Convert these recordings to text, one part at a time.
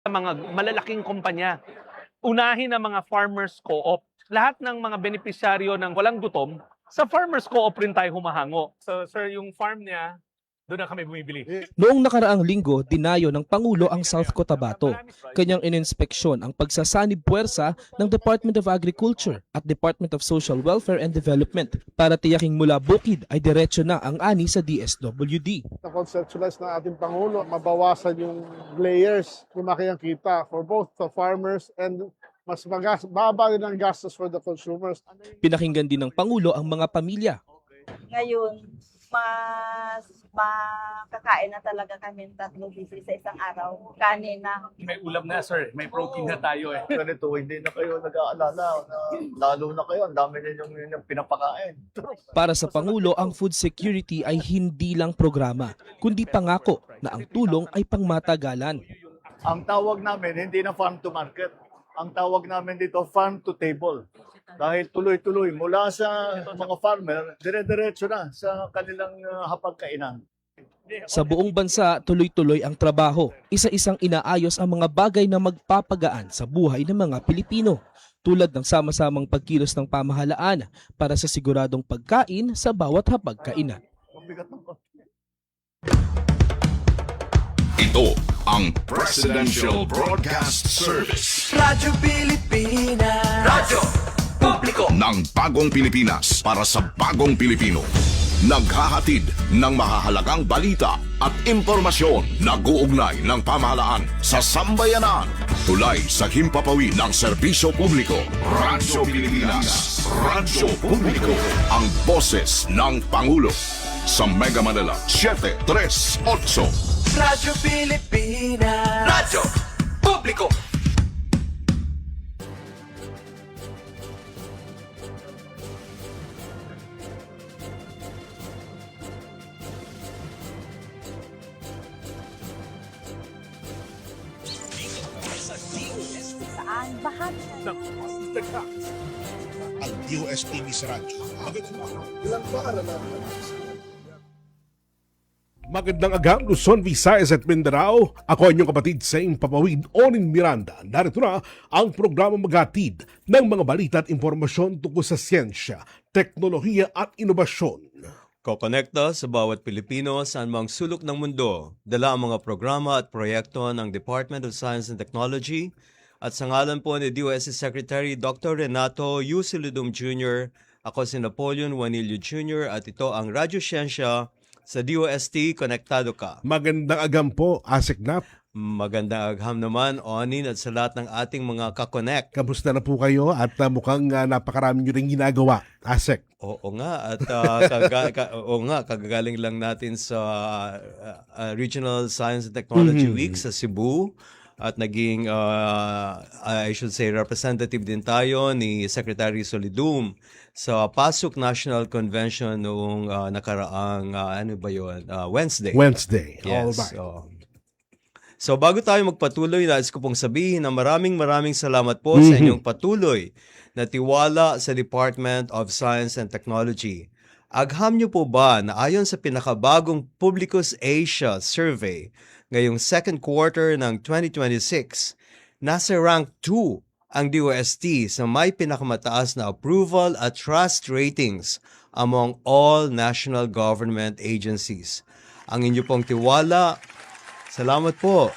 mga malalaking kumpanya. Unahin ang mga farmers co-op. Lahat ng mga benepisyaryo ng walang gutom, sa farmers co-op rin tayo humahango. So sir, yung farm niya, doon na kami bumibili. Noong nakaraang linggo, dinayo ng Pangulo ang South Cotabato. Kanyang ininspeksyon ang pagsasanib puwersa ng Department of Agriculture at Department of Social Welfare and Development para tiyaking mula bukid ay diretso na ang ani sa DSWD. Na-conceptualize ng ating Pangulo, mabawasan yung layers, lumaki ang kita for both the farmers and mas baba din ang gastos for the consumers. Pinakinggan din ng Pangulo ang mga pamilya. Ngayon, mas makakain na talaga kami 3 beses sa isang araw. Kanin na. May ulam na sir, may protein na tayo eh. Ganito, hindi na kayo nag-aalala. Lalo na kayo, ang dami ninyong pinapakain. Para sa Pangulo, ang food security ay hindi lang programa, kundi pangako na ang tulong ay pangmatagalan. Ang tawag namin, hindi na farm to market. Ang tawag namin dito, farm to table. Dahil tuloy-tuloy, mula sa mga farmer, dire-diretso na sa kanilang hapagkainan. Sa buong bansa, tuloy-tuloy ang trabaho. Isa-isang inaayos ang mga bagay na magpapagaan sa buhay ng mga Pilipino, tulad ng sama-samang pagkilos ng pamahalaan para sa siguradong pagkain sa bawat hapagkainan. Mabigat ng konti. Ito ang Presidential Broadcast Service Radyo Pilipinas. Radyo Publiko ng Bagong Pilipinas para sa Bagong Pilipino. Naghahatid ng mahahalagang balita at impormasyon na guugnay ng pamahalaan sa sambayanan. Tulay sa himpapawid ng serbisyo publiko. Radyo Pilipinas. Radyo Publiko. Ang boses ng Pangulo. Sa Mega Manila 738. Radyo Pilipinas. Radyo Publiko. Saan? Bahag. Ang DOSTV sa radyo. Magandang agam, Luzon, Visayas at Mindanao. Ako ang inyong kapatid sa Impapawid, Onin Miranda. Narito na ang programa maghatid ng mga balita at impormasyon tungkol sa siyensya, teknolohiya at inobasyon. Kokonekta sa bawat Pilipino sa anumang sulok ng mundo. Dala ang mga programa at proyekto ng Department of Science and Technology at sa ngalan po ni DOST Secretary Dr. Renato U. Siludum Jr., ako si Napoleon Juanillo Jr. at ito ang Radyo Siyensya sa DOST Konektado Ka. Magandang agam po, Asik Nap. Magandang agham naman, Onin, at sa lahat ng ating mga kakonek. Kamusta na po kayo at mukhang napakarami nyo rin ginagawa, Asik. Oo nga, at kagagaling lang natin sa Regional Science and Technology Week sa Cebu. At naging, I should say, representative din tayo ni Secretary Solidum sa Pasok National Convention noong nakaraang, Wednesday. All Yes. right. So bago tayo magpatuloy, nais ko pong sabihin na maraming salamat po sa inyong patuloy na tiwala sa Department of Science and Technology. Agham niyo po ba na ayon sa pinakabagong Publicus Asia Survey ngayong second quarter ng 2026, nasa rank 2 ang DOST sa may pinakamataas na approval at trust ratings among all national government agencies. Ang inyo pong tiwala, salamat po,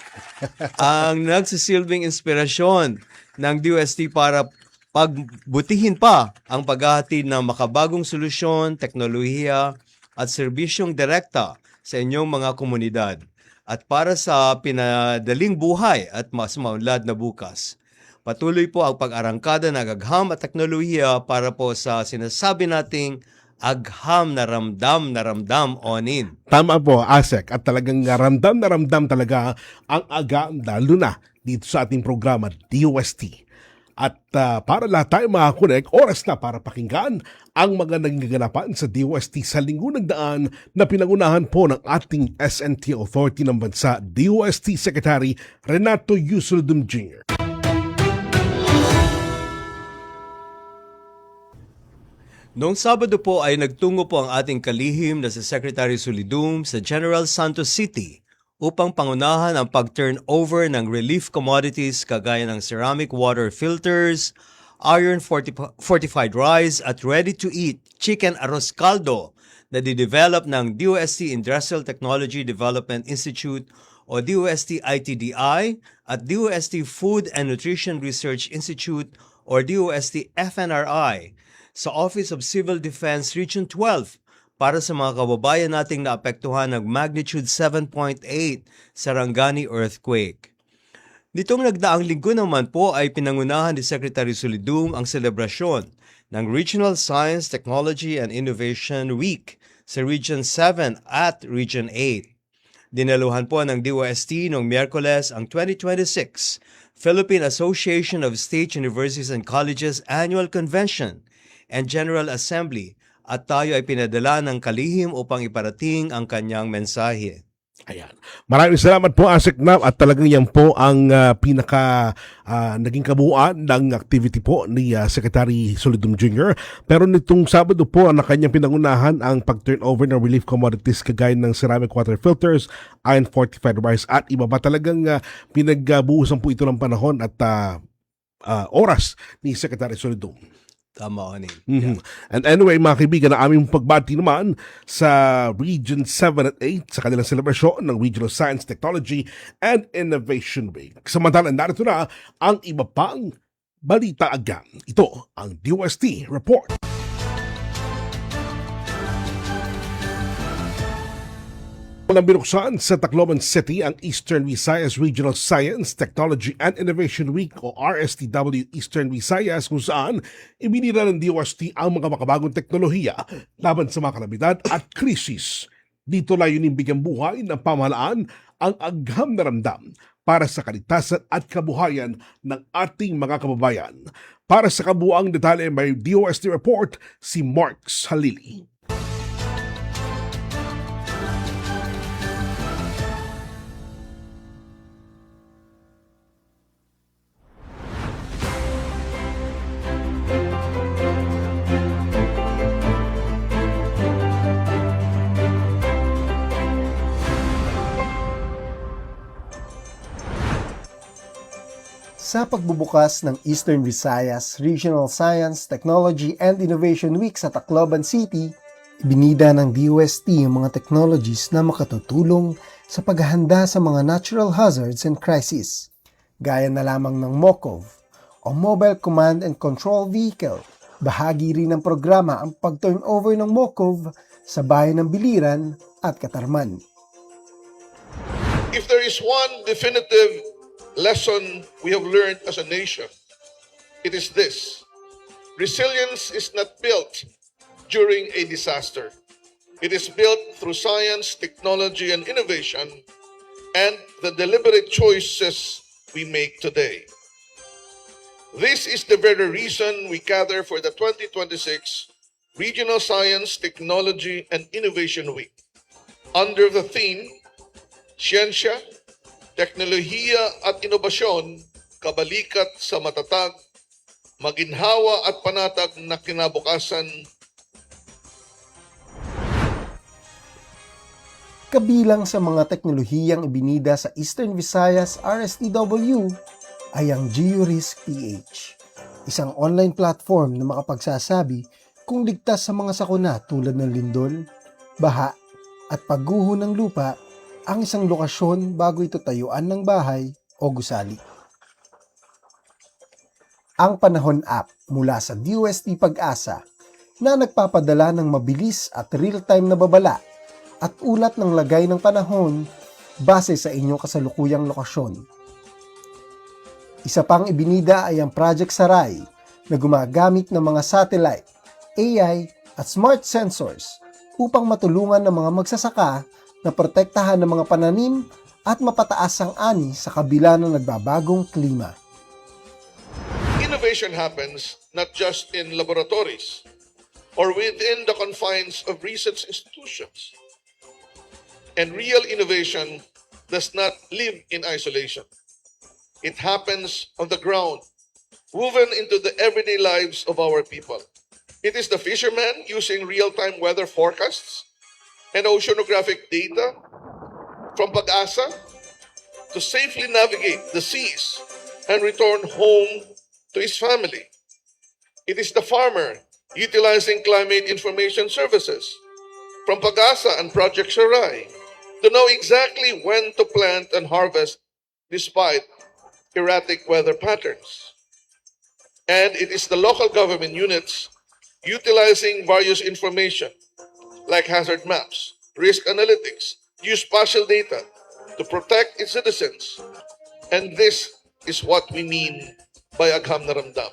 ang nagsisilbing inspirasyon ng DOST para pagbutihin pa ang paghahatid ng makabagong solusyon, teknolohiya at serbisyong direkta sa inyong mga komunidad at para sa pinadaling buhay at mas maunlad na bukas. Patuloy po ang pag-arangkada ng agham at teknolohiya para po sa sinasabi nating agham na ramdam, Onin. Tama po, Asek. At talagang ramdam na ramdam talaga ang agam, lalo na dito sa ating programa, DOST. At para lahat tayo makakonek, oras na para pakinggan ang mga nanggaganapan sa DOST sa linggo ng daan na pinangunahan po ng ating SNT Authority ng bansa, DOST Secretary Renato U. Siludum Jr. Noong Sabado po ay nagtungo po ang ating kalihim na si Secretary Solidum sa General Santos City upang pangunahan ang pag-turnover ng relief commodities kagaya ng ceramic water filters, iron fortified rice at ready-to-eat chicken arroz caldo na didevelop ng DOST Industrial Technology Development Institute o DOST ITDI at DOST Food and Nutrition Research Institute or DOST FNRI sa Office of Civil Defense Region 12 para sa mga kababayan nating naapektuhan ng magnitude 7.8 Sarangani earthquake. Nitong nagdaang linggo naman po ay pinangunahan ni Secretary Solidum ang selebrasyon ng Regional Science, Technology and Innovation Week sa Region 7 at Region 8. Dinaluhan po ng DOST noong Miyerkules ang 2026 Philippine Association of State Universities and Colleges Annual Convention and General Assembly at tayo ay pinadala ng kalihim upang iparating ang kanyang mensahe. Ayan. Maraming salamat po, Aseknam, at talagang yan po ang naging kabuuan ng activity po ni Secretary Solidum Jr. Pero nitong Sabado po ang kanyang pinangunahan ang pag-turnover ng relief commodities kagaya ng ceramic water filters, iron fortified rice at iba pa. Talagang pinagbuhusan po ito ng panahon at oras ni Secretary Solidum. Tama, Oning. And anyway, mga kaibigan, na aming pagbati naman sa Region 7 at 8 sa kanilang celebration ng Regional Science, Technology and Innovation Week. Samantalang narito na ang iba pang balita agam. Ito ang DOST Report. Nang binuksan sa Tacloban City ang Eastern Visayas Regional Science, Technology and Innovation Week o RSTW Eastern Visayas kung saan ibinira ng DOST ang mga makabagong teknolohiya laban sa mga kalamidad at krisis. Dito layunin bigyang buhay ng pamahalaan ang agham na ramdam para sa kaligtasan at kabuhayan ng ating mga kababayan. Para sa kabuuang detalye may DOST Report si Mark Halili. Sa pagbubukas ng Eastern Visayas Regional Science, Technology and Innovation Week sa Tacloban City, ibinida ng DOST ang mga technologies na makatutulong sa paghahanda sa mga natural hazards and crises, gaya na lamang ng MOCOV o Mobile Command and Control Vehicle. Bahagi rin ng programa ang pag-turnover ng MOCOV sa bayan ng Biliran at Katarman. If there is one definitive lesson we have learned as a nation, it is this: resilience is not built during a disaster. It is built through science, technology, and innovation, and the deliberate choices we make today. This is the very reason we gather for the 2026 Regional Science, Technology, and Innovation Week under the theme Siyensya, Teknolohiya at Inobasyon, kabalikat sa matatag, maginhawa at panatag na kinabukasan. Kabilang sa mga teknolohiyang ibinida sa Eastern Visayas RSTW ay ang GeoRisk PH, isang online platform na makapagsasabi kung ligtas sa mga sakuna tulad ng lindol, baha at pagguho ng lupa ang isang lokasyon bago ito tayuan ng bahay o gusali. Ang Panahon App mula sa DOST Pag-asa na nagpapadala ng mabilis at real-time na babala at ulat ng lagay ng panahon base sa inyong kasalukuyang lokasyon. Isa pang ibinida ay ang Project Saray na gumagamit ng mga satellite, AI at smart sensors upang matulungan ng mga magsasaka na protektahan ng mga pananim at mapataas ang ani sa kabila ng nagbabagong klima. Innovation happens not just in laboratories or within the confines of research institutions. And real innovation does not live in isolation. It happens on the ground, woven into the everyday lives of our people. It is the fisherman using real-time weather forecasts and oceanographic data from Pag-asa to safely navigate the seas and return home to his family. It is the farmer utilizing climate information services from Pag-asa and Project Sarai to know exactly when to plant and harvest despite erratic weather patterns. And it is the local government units utilizing various information like hazard maps, risk analytics, geospatial data to protect its citizens. And this is what we mean by Agham na Ramdam.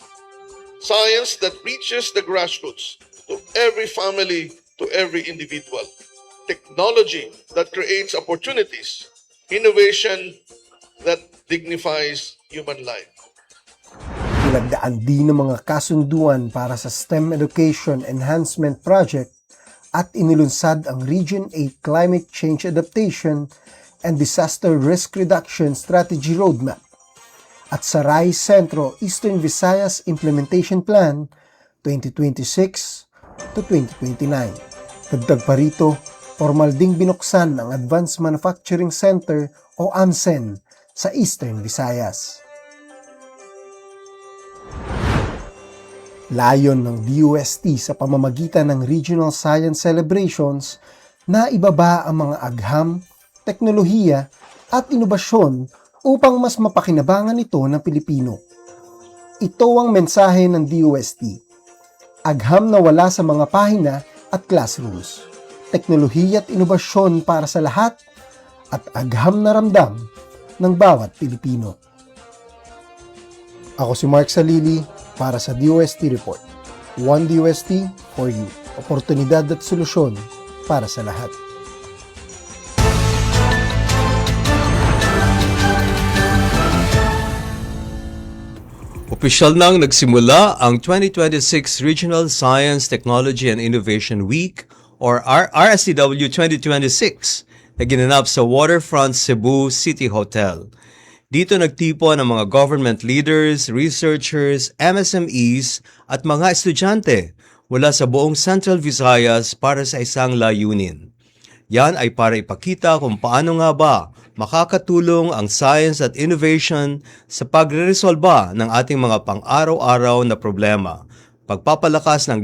Science that reaches the grassroots, to every family, to every individual. Technology that creates opportunities. Innovation that dignifies human life. Pinagdaan din ng mga kasunduan para sa STEM Education Enhancement Project at inilunsad ang Region 8 Climate Change Adaptation and Disaster Risk Reduction Strategy Roadmap at Sarai Centro Eastern Visayas Implementation Plan 2026 to 2029. Dagdag pa rito, formal ding binuksan ang Advanced Manufacturing Center o AMCen sa Eastern Visayas. Layon ng DOST sa pamamagitan ng Regional Science Celebrations na ibaba ang mga agham, teknolohiya at inobasyon upang mas mapakinabangan ito ng Pilipino. Ito ang mensahe ng DOST. Agham na wala sa mga pahina at classrooms. Teknolohiya at inobasyon para sa lahat at agham na ramdam ng bawat Pilipino. Ako si Mark Salili para sa DOST Report. One DOST for you. Oportunidad at solusyon para sa lahat. Opisyal nang nagsimula ang 2026 Regional Science, Technology and Innovation Week or RSTW 2026 na ginanap sa Waterfront Cebu City Hotel. Dito nagtipon ang mga government leaders, researchers, MSMEs at mga estudyante mula sa buong Central Visayas para sa isang layunin. Yan ay para ipakita kung paano nga ba makakatulong ang science at innovation sa pagreresolba ng ating mga pang-araw-araw na problema, pagpapalakas ng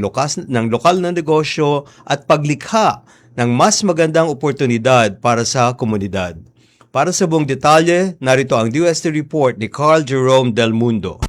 lokal na negosyo at paglikha ng mas magandang oportunidad para sa komunidad. Para sa buong detalye, narito ang DOST Report ni Carl Jerome Del Mundo.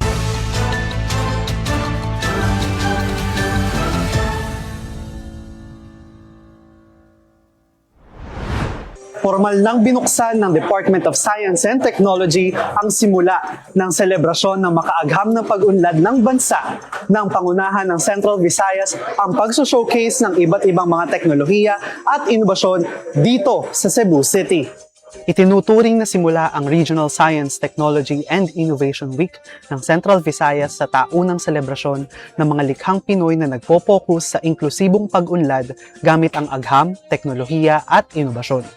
Formal nang binuksan ng Department of Science and Technology ang simula ng selebrasyon ng makaagham ng pag-unlad ng bansa ng pangunahan ng Central Visayas ang pagsushowcase ng iba't ibang mga teknolohiya at inobasyon dito sa Cebu City. Itinuturing na simula ang Regional Science, Technology and Innovation Week ng Central Visayas sa taunang selebrasyon ng mga likhang Pinoy na nagpo-focus sa inklusibong pag-unlad gamit ang agham, teknolohiya at inobasyon.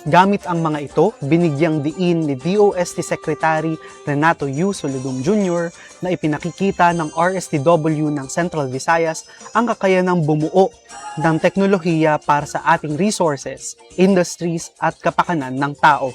Gamit ang mga ito, binigyang diin ni DOST Secretary Renato U. Solidum Jr. na ipinakikita ng RSTW ng Central Visayas ang kakayanang bumuo ng teknolohiya para sa ating resources, industries at kapakanan ng tao.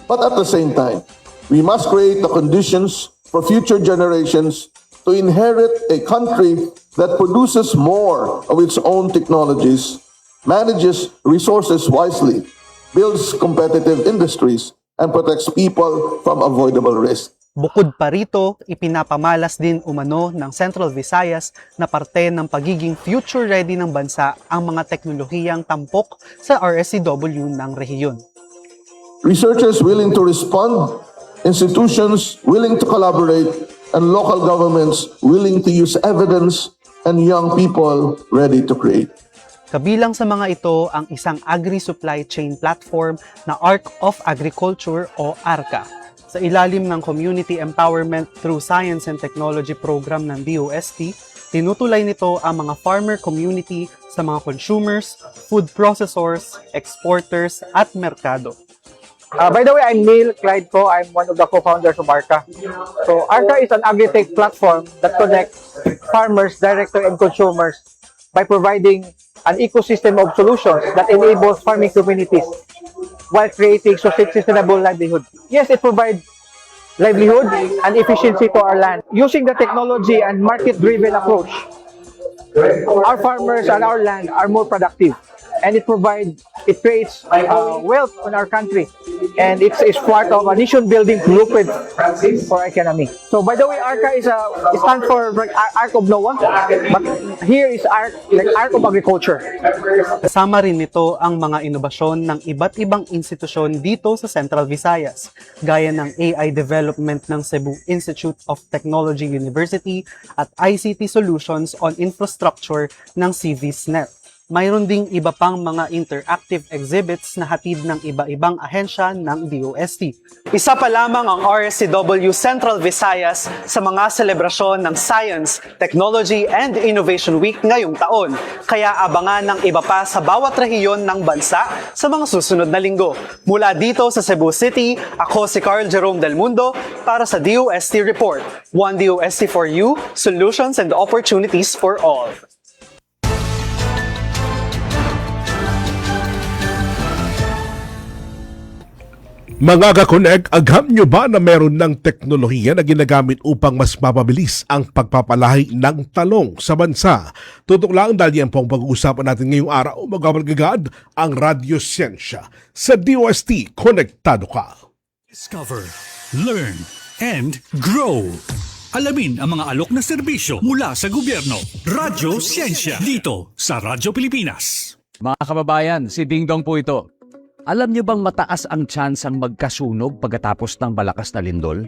But at the same time, we must create the conditions for future generations to inherit a country that produces more of its own technologies, manages resources wisely, builds competitive industries, and protects people from avoidable risk. Bukod pa rito, ipinapamalas din umano ng Central Visayas na parte ng pagiging future-ready ng bansa ang mga teknolohiyang tampok sa RSCW ng rehiyon. Researchers willing to respond, institutions willing to collaborate, and local governments willing to use evidence, and young people ready to create. Kabilang sa mga ito ang isang agri-supply chain platform na Arc of Agriculture o ARCA. Sa ilalim ng Community Empowerment through Science and Technology program ng DOST, tinutulay nito ang mga farmer community sa mga consumers, food processors, exporters at merkado. By the way, I'm Neil Clyde-Co. I'm one of the co-founders of ARCA. So ARCA is an agri-tech platform that connects farmers, directly and consumers by providing an ecosystem of solutions that enables farming communities while creating sustainable livelihood. Yes, it provides livelihood and efficiency to our land. Using the technology and market-driven approach, our farmers and our land are more productive, and it creates wealth in our country, and it's part of a nation-building blueprint for our economy. So, by the way, ARCA stands for Arc of Noah, but here is Arc of Agriculture. Kasama rin nito ang mga inobasyon ng iba't ibang institusyon dito sa Central Visayas, gaya ng AI development ng Cebu Institute of Technology University at ICT Solutions on Infrastructure ng CVSNet. Mayroon ding iba pang mga interactive exhibits na hatid ng iba-ibang ahensya ng DOST. Isa pa lamang ang RSCW Central Visayas sa mga selebrasyon ng Science, Technology and Innovation Week ngayong taon. Kaya abangan ng iba pa sa bawat rehiyon ng bansa sa mga susunod na linggo. Mula dito sa Cebu City, ako si Carl Jerome Del Mundo para sa DOST Report. One DOST for you, solutions and opportunities for all. Mga ka-connect, agham nyo ba na meron ng teknolohiya na ginagamit upang mas mapabilis ang pagpapalahi ng talong sa bansa? Tutok lang dahil yan po ang pag-uusapan natin ngayong araw. Magkabalgagad ang Radyo Siyensya. Sa DOST, konektado ka. Discover, learn, and grow. Alamin ang mga alok na serbisyo mula sa gobyerno. Radyo Siyensya, dito sa Radyo Pilipinas. Mga kababayan, si Ding Dong po ito. Alam niyo bang mataas ang tsansang magkasunog pagkatapos ng malakas na lindol?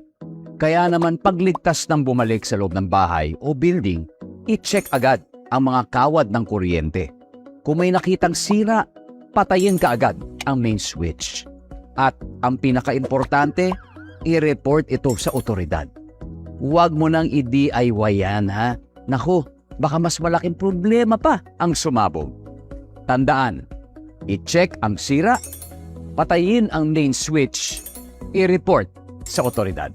Kaya naman pagligtas ng bumalik sa loob ng bahay o building, i-check agad ang mga kawad ng kuryente. Kung may nakitang sira, patayin ka agad ang main switch. At ang pinaka-importante, i-report ito sa otoridad. Huwag mo nang i-DIY yan, ha? Naku, baka mas malaking problema pa ang sumabog. Tandaan, i-check ang sira, patayin ang main switch, i-report sa otoridad.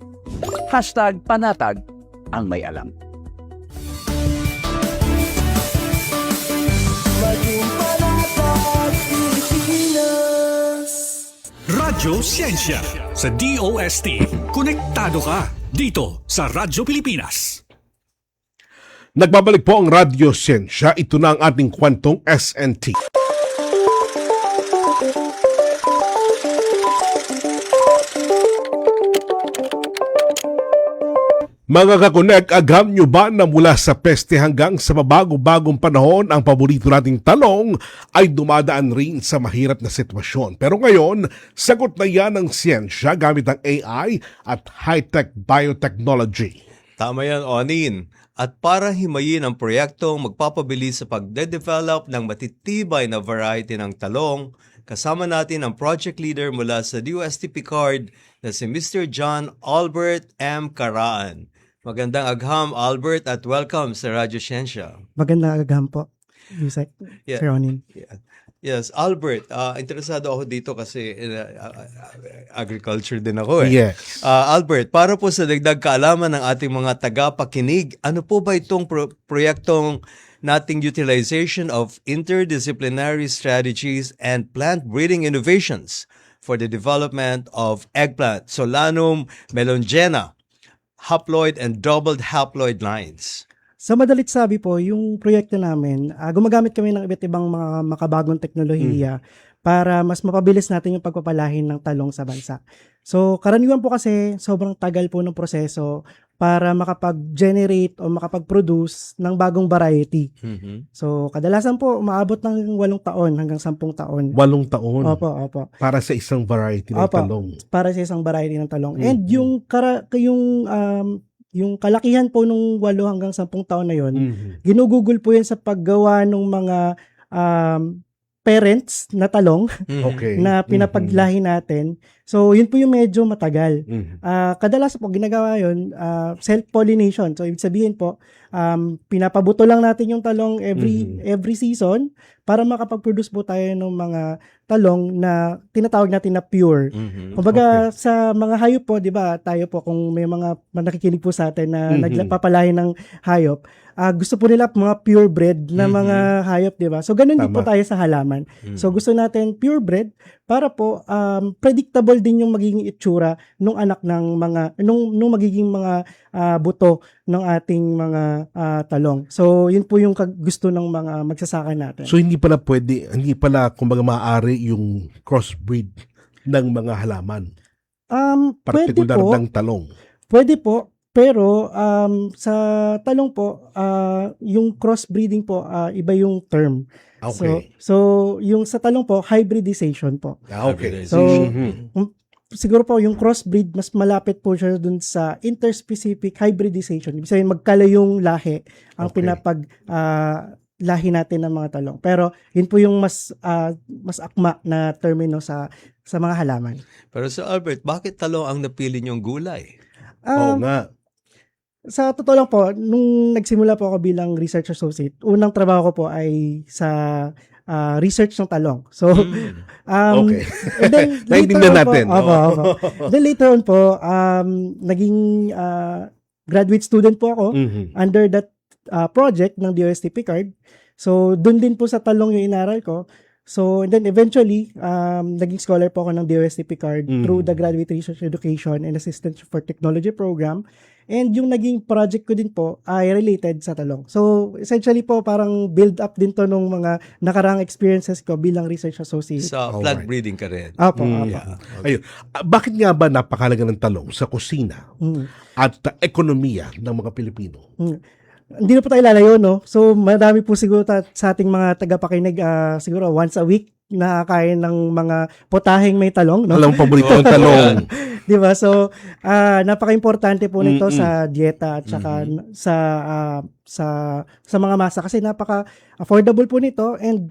#panatag ang may alam. Radyo Siyensya sa DOST. Konektado ka dito sa Radyo Pilipinas. Nagbabalik po ang Radyo Siyensya. Ito na ang ating kwentong SNT. Mga ka-connect, agham nyo ba na mula sa peste hanggang sa mabago-bagong panahon ang paborito nating talong ay dumadaan rin sa mahirap na sitwasyon. Pero ngayon, sagot na yan ng siyensya gamit ang AI at high-tech biotechnology. Tama yan, Onin. At para himayin ang proyektong magpapabilis sa pagde-develop ng matitibay na variety ng talong, kasama natin ang project leader mula sa DOST Picard na si Mr. John Albert M. Caraan. Magandang agham, Albert, at welcome sa Radyo Siyensya. Magandang agham po, Yusek, Yeah. Sir Ronin. Yeah. Yes, Albert, interesado ako dito kasi agriculture din ako eh. Yes. Albert, para po sa dagdag kaalaman ng ating mga tagapakinig, ano po ba itong proyektong nating utilization of interdisciplinary strategies and plant breeding innovations for the development of eggplant, Solanum melongena, haploid and doubled haploid lines? Sa madalit sabi po, yung proyekto namin, gumagamit kami ng iba't ibang mga makabagong teknolohiya para mas mapabilis natin yung pagpapalahin ng talong sa bansa. So, karaniwan po kasi sobrang tagal po ng proseso para makapag-generate o makapag-produce ng bagong variety. So, kadalasan po, umaabot ng 8 taon hanggang 10 taon. 8 taon? Opo. Para sa isang variety ng talong? Para sa isang variety ng talong. And yung kalakihan po nung 8 hanggang 10 taon na yon, ginugugol po yan sa paggawa ng mga parents na talong na pinapaglahi natin. So, yun po yung medyo matagal. Kadalasan po, ginagawa yun, self-pollination. So, ibig sabihin po, pinapabuto lang natin yung talong every season para makapag-produce po tayo ng mga talong na tinatawag natin na pure. Kumbaga, sa mga hayop po, di ba, tayo po, kung may mga nakikinig po sa atin na nagpapalahi ng hayop, gusto po nila mga purebred na mga hayop, di ba? So, ganun din po tayo sa halaman. So, gusto natin purebred para po predictable din yung magiging itsura nung anak ng mga nung magiging mga buto ng ating mga talong. So yun po yung gusto ng mga magsasaka natin. So hindi pala kumbaga maaari yung crossbreed ng mga halaman. Pwede Partikular po. ng talong. Pwede po, pero sa talong po, yung crossbreeding po, iba yung term. Okay. So yung sa talong po, hybridization po. Okay. So, siguro po yung crossbreed, mas malapit po siya dun sa interspecific hybridization. Ibig sabihin, magkalayong lahi ang lahi natin ng mga talong. Pero yun po yung mas akma na termino sa mga halaman. Pero Sir Albert, bakit talong ang napili niyong gulay? Oo nga. Sa totoo lang po, nung nagsimula po ako bilang research associate, unang trabaho ko po ay sa research ng talong. So, Okay. and then Naintindihan natin. Opo. Then later on po, naging graduate student po ako under that project ng DOST Picard. So, dun din po sa talong yung inaral ko. So, and then eventually, naging scholar po ako ng DOST Picard through the Graduate Research Education and Assistance for Technology Program. And yung naging project ko din po ay related sa talong. So, essentially po, parang build up din to nung mga nakarang experiences ko bilang research associate. Sa plant breeding ka rin. Apo. Ayun. Bakit nga ba napakalaga ng talong sa kusina at ekonomiya ng mga Pilipino? Hindi na po tayo lalayo, no? So, madami po siguro sa ating mga tagapakinig, siguro once a week nakakain ng mga potaheng may talong, no? Alam mo, paborito ng talong. Di ba? So, napaka-importante po nito sa dieta at saka sa mga masa kasi napaka-affordable po nito and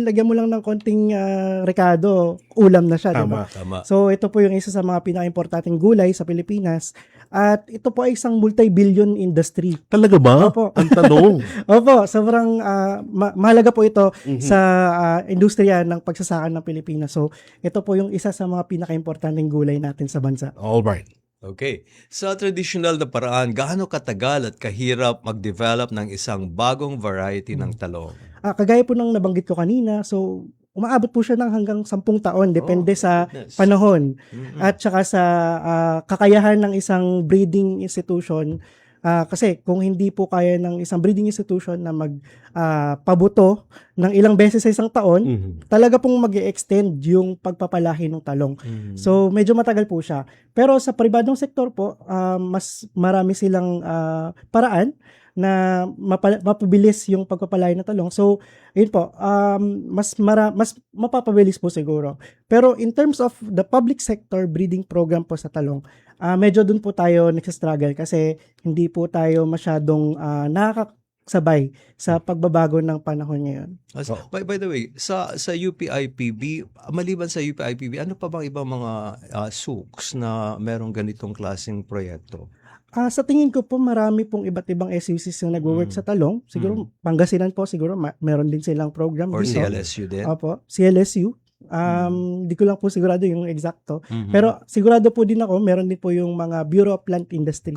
lagyan mo lang ng konting rekado, ulam na siya, di ba? Tama. So, ito po yung isa sa mga pinaka-importanteng gulay sa Pilipinas. At ito po ay isang multi-billion industry. Talaga ba? Opo. Ang talong? Opo, sobrang mahalaga po ito sa industriya ng pagsasaka ng Pilipinas. So, ito po yung isa sa mga pinaka-importanteng gulay natin sa bansa. Alright. Okay. Sa traditional na paraan, gaano katagal at kahirap mag-develop ng isang bagong variety ng talong? Kagaya po ng nabanggit ko kanina, so umaabot po siya ng hanggang 10 taon, depende sa panahon at saka sa kakayahan ng isang breeding institution. Kasi kung hindi po kaya ng isang breeding institution na pabuto ng ilang beses sa isang taon, talaga pong mag-extend yung pagpapalahi ng talong. So, medyo matagal po siya. Pero sa pribadong sektor po, mas marami silang paraan na mapabilis yung pagpapalahi ng talong. So, yun po, mas mapapabilis po siguro. Pero in terms of the public sector breeding program po sa talong, medyo dun po tayo nagsastruggle kasi hindi po tayo masyadong nakakasabay sa pagbabago ng panahon ngayon. By the way, sa UPIPB, maliban sa UPIPB, ano pa bang ibang mga SUCs na merong ganitong klaseng proyekto? Sa tingin ko po, marami pong iba't ibang SUCs yung nagwo-work sa talong. Siguro, Pangasinan po, siguro meron din silang program. Or dito. CLSU din? Opo, CLSU. Di ko lang po sigurado yung exacto. Pero sigurado po din ako, meron din po yung mga Bureau of Plant Industry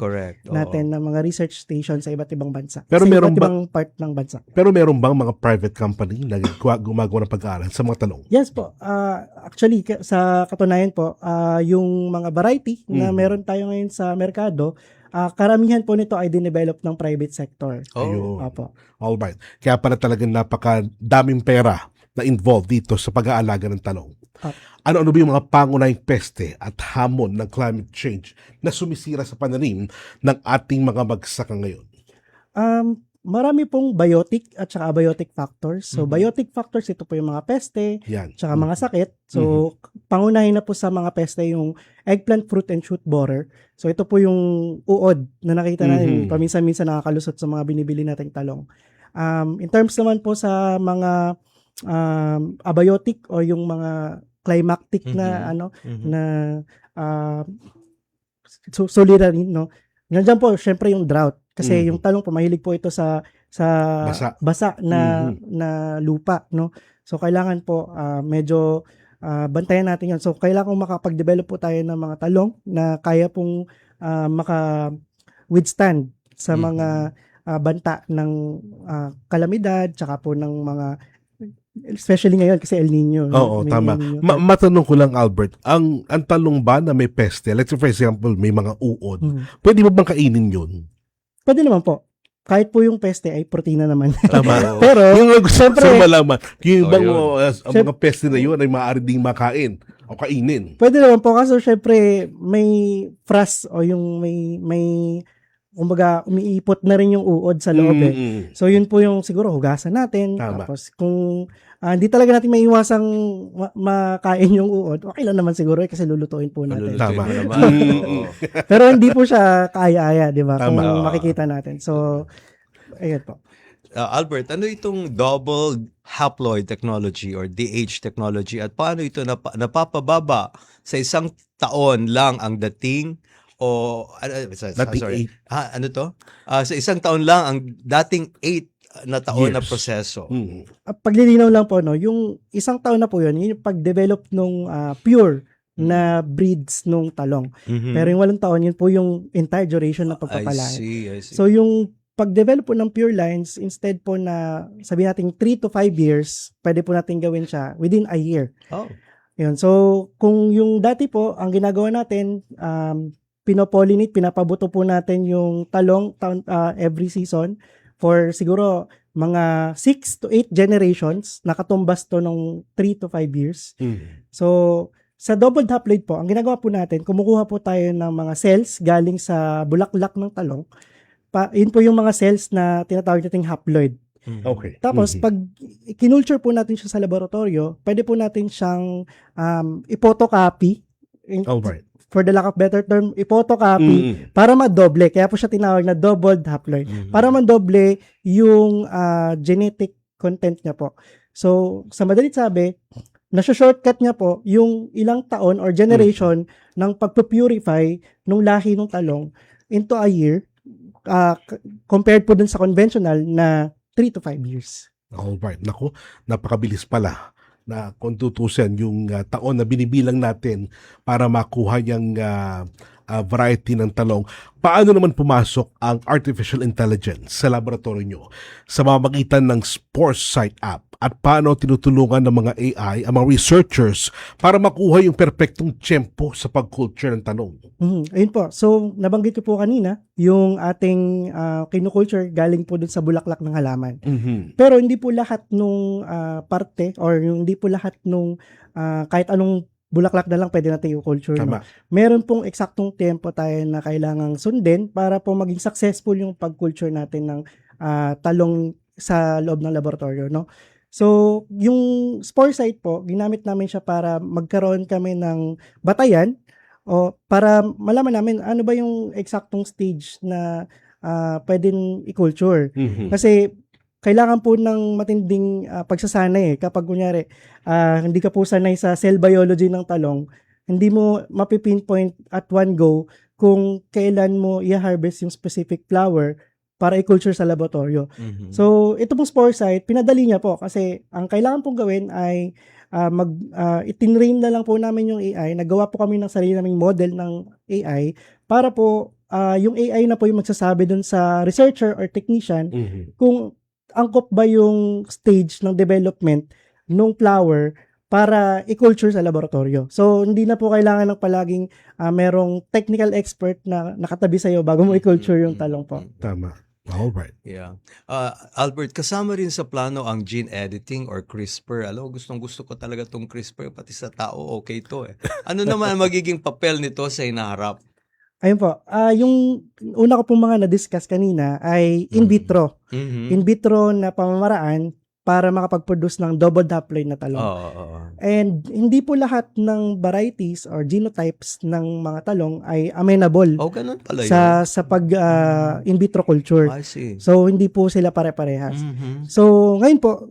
natin na mga research station sa iba't ibang bansa. Pero sa meron iba't ibang part ng bansa. Pero meron bang mga private company na gumagawa ng pag-aaral sa mga talong? Yes po. Actually, sa katunayan po, yung mga variety na meron tayo ngayon sa merkado, karamihan po nito ay dinevelop ng private sector. Ayun. Opo. Alright. Kaya pala talagang napakadaming pera na involved dito sa pag-aalaga ng talong. Ano-ano ba yung mga pangunahing peste at hamon ng climate change na sumisira sa pananim ng ating mga magsaka ngayon? Marami pong biotic at saka abiotic factors. So, biotic factors, ito po yung mga peste, tsaka mga sakit. So, pangunahin na po sa mga peste yung eggplant fruit and shoot borer. So, ito po yung uod na nakita natin paminsan-minsan nakakalusot sa mga binibili nating talong. In terms naman po sa mga abiotic o yung mga climactic na solidarin, no? Nandiyan po, syempre yung drought. Kasi yung talong po, mahilig po ito sa basa na lupa, no? So, kailangan po medyo bantayan natin yan. So, kailangan makapag-develop po tayo ng mga talong na kaya pong maka-withstand sa mga banta ng kalamidad, tsaka po ng mga Especially ngayon kasi El Nino. Oo, May tama. El Nino. Matanong ko lang, Albert, ang talong ba na may peste, let's say for example, may mga uod, pwede mo bang kainin yun? Pwede naman po. Kahit po yung peste ay protina naman. Tama. Pero, yung gusto syempre, ko malaman, yung ibang ang Syempre- mga peste na yun ay maaari ding makain o kainin. pwede naman po kasi syempre may frost o yung may kumbaga umiipot na rin yung uod sa loob eh. So yun po yung siguro hugasan natin. Tama. Tapos kung hindi talaga natin maiwasang makain yung uod, okay lang naman siguro kasi lulutuin po natin. Tama. Pero hindi po siya kaya-aya, di ba? Kung Tama. makikita natin. So, ayun po. Albert, ano itong double haploid technology or DH technology at paano ito napapababa sa isang taon lang ang dating o Dating ano to? Sa isang taon lang ang dating 8 na taon na Years. proseso. Paglilinaw lang po, no, yung isang taon na po yun yung pag-develop nung pure na breeds nung talong. Mhm. Pero yung 8 taon, yun po yung entire duration ng I pagpapalain. see. So yung pag-develop po ng pure lines, instead po na sabihin natin 3 to 5 years, pwede po natin gawin siya within a year. Oh. Yun. So kung yung dati po, ang ginagawa natin, pinopollinate, pinapabuto po natin yung talong every season for siguro mga 6 to 8 generations, nakatumbas to ng 3 to 5 years. So, sa double haploid po, ang ginagawa po natin, kumukuha po tayo ng mga cells galing sa bulaklak ng talong. Yun po yung mga cells na tinatawag nating haploid. Okay. Tapos, pag kinulture po natin siya sa laboratorio, pwede po natin siyang ipotocopy. Alright. For the lack of better term, ipotocopy para madoble. Kaya po siya tinawag na double haploid. Para madoble yung genetic content niya po. So, sa madalit sabi, nasa-shortcut niya po yung ilang taon or generation ng pagpupurify ng lahi ng talong into a year compared po dun sa conventional na 3 to 5 years. Alright. Naku, napakabilis pala na kung tutusin yung taon na binibilang natin para makuha yung variety ng talong. Paano naman pumasok ang artificial intelligence sa laboratorio nyo sa mamagitan ng Sporesight app? At paano tinutulungan ng mga AI ang mga researchers para makuha yung perpektong tiyempo sa pag-culture ng talong? Ayun po. So, nabanggit ko po kanina, yung ating kinukulture galing po dun sa bulaklak ng halaman. Pero hindi po lahat nung parte or yung hindi po lahat nung kahit anong bulaklak na lang pwede natin i-culture. No? Tama. Meron pong eksaktong tempo tayo na kailangang sundin para po maging successful yung pag-culture natin ng talong sa loob ng laboratorio. No? So, yung Sporesight po, ginamit namin siya para magkaroon kami ng batayan o para malaman namin ano ba yung eksaktong stage na pwedeng i-culture. Kasi kailangan po ng matinding pagsasanay kapag kunyari hindi ka po sanay sa cell biology ng talong, hindi mo mapipinpoint at one go kung kailan mo i-harvest yung specific flower para i-culture sa laboratorio. So, ito pong Sporesight, pinadali niya po kasi ang kailangan pong gawin ay itinrain na lang po namin yung AI. Nagawa po kami ng sarili naming model ng AI para po yung AI na po yung magsasabi dun sa researcher or technician kung angkop ba yung stage ng development ng flower para i-culture sa laboratorio. So, hindi na po kailangan ng palaging merong technical expert na nakatabi sa'yo bago mo i-culture yung talong po. Tama. Alright. Yeah. Albert, kasama rin sa plano ang gene editing or CRISPR. Alam mo, gustong-gusto ko talaga tong CRISPR, pati sa tao, okay to eh. Ano naman ang magiging papel nito sa hinaharap? Ayun po. Yung una ko pong mga na-discuss kanina ay in vitro. In vitro na pamamaraan para makapag-produce ng double haploid na talong. And hindi po lahat ng varieties or genotypes ng mga talong ay amenable ganun pala sa pag in vitro culture. I see. So hindi po sila pare-parehas. So ngayon po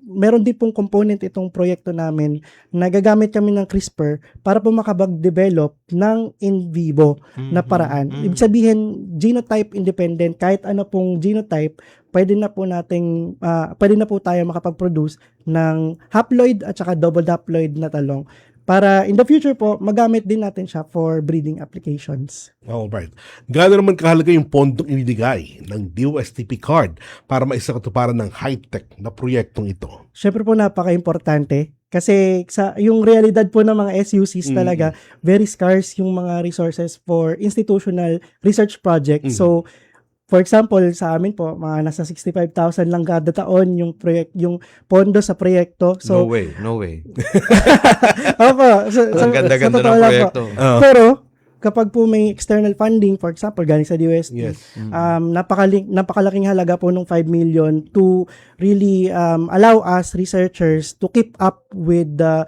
meron din pong component itong proyekto namin na gagamit kami ng CRISPR para po makapag-develop ng in vivo na paraan. Ibig sabihin genotype independent, kahit ano pong genotype pwede na po tayo makapag-produce ng haploid at saka double haploid na talong. para in the future po, magamit din natin siya for breeding applications. Alright. Gaano naman kahalaga yung pondong inibigay ng DOST Picard para maisakatuparan ng high-tech na proyektong ito? Syempre po napaka-importante kasi yung realidad po ng mga SUCs talaga, very scarce yung mga resources for institutional research projects. So, for example, sa amin po, mga nasa 65,000 lang kada taon yung pondo sa proyekto. So, No way. Opo. Ang ganda-ganda totoo ng lang proyekto. po. Pero, kapag po may external funding, for example, galing sa DOST, napakalaking halaga po ng 5 million to really allow us researchers to keep up with the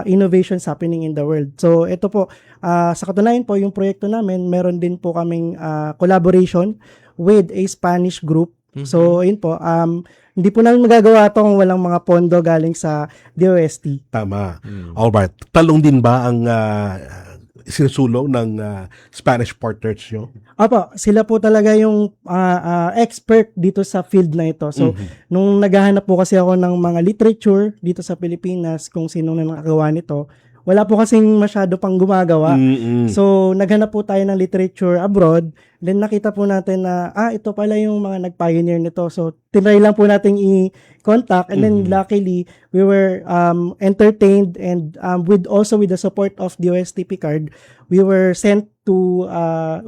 innovations happening in the world. So, ito po, sa katunayan po, yung proyekto namin, meron din po kaming collaboration with a Spanish group. So, ayun po, hindi po namin magagawa ito kung walang mga pondo galing sa DOST. Tama. Alright. Talong din ba ang sinusulong ng Spanish partners nyo? Opo, sila po talaga yung expert dito sa field na ito. So, nung naghahanap po kasi ako ng mga literature dito sa Pilipinas kung sino na nakagawa nito, wala po kasing masyado pang gumagawa. So, naghanap po tayo ng literature abroad. Then, nakita po natin na, ito pala yung mga nag-pioneer nito. So, tinry lang po natin i-contact. And then, luckily, we were entertained and with the support of DOST Picard, we were sent to